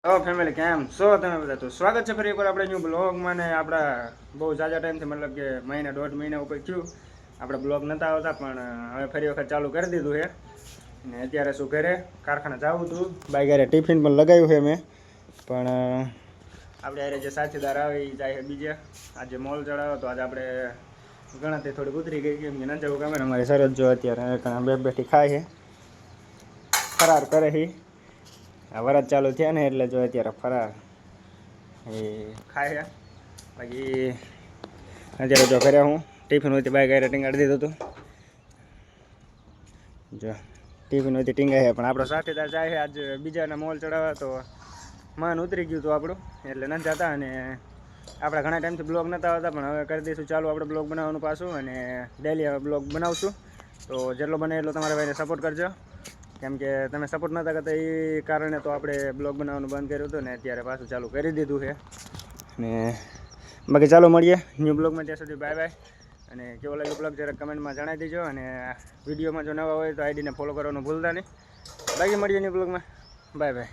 તો ફેમિલી કેમ છો તમે બધા? તો સ્વાગત છે ફરી એકવાર આપણે ન્યૂ બ્લોગમાં. ને આપણા બહુ ઝાઝા ટાઈમથી મતલબ કે મહિના દોઢ મહિના ઉપર થયું આપણે બ્લોગ નહોતા આવતા, પણ હવે ફરી વખત ચાલુ કરી દીધું છે. ને અત્યારે શું ઘરે કારખાને જવું હતું, બાઈ ઘરે ટિફિન પણ લગાવ્યું છે મેં. પણ આપણે અરે જે સાથીદાર આવે એ જાય છે બીજે. આજે મોલ ચડાવ્યો તો આજે આપણે ગણતરી થોડી ઉતરી ગઈ, કેમ કે ન જવું ગમે ને અમારી શરત જો અત્યારે બેઠી ખાય છે, ફરાર કરે છે. આ વરસ ચાલુ થયા ને એટલે જો અત્યારે ફરાર એ ખાય છે. બાકી અત્યારે જો ઘરે હું ટિફિન હોતી બાઈક ઘરે ટીંગાડી દીધું હતું. જો ટિફિન હોતી ટીંગાય છે, પણ આપણો સાથીદાર જાય છે આજ બીજાના મોલ ચડાવવા, તો મન ઉતરી ગયું હતું આપણું, એટલે ન જતા. અને આપણે ઘણા ટાઈમથી બ્લોગ નહોતા આવતા, પણ હવે કરી દઈશું ચાલુ આપણે બ્લોગ બનાવવાનું પાછું, અને ડેલી હવે બ્લોગ બનાવશું. તો જેટલો બને એટલો તમારા ભાઈને સપોર્ટ કરજો, કેમ કે તમે સપોર્ટ નહોતા કરતા એ કારણે તો આપણે બ્લોગ બનાવવાનું બંધ કર્યું હતું, ને અત્યારે પાછું ચાલુ કરી દીધું છે. ને બાકી ચાલો મળીએ ન્યૂ બ્લોગમાં, ત્યાં સુધી બાય બાય. અને કેવો લાગ્યો બ્લોગ જરા કમેન્ટમાં જણાવી દેજો, અને વિડીયોમાં જો નવા હોય તો આઈડીને ફોલો કરવાનું ભૂલતા નહીં. બાકી મળીએ ન્યૂ બ્લોગમાં, બાય બાય.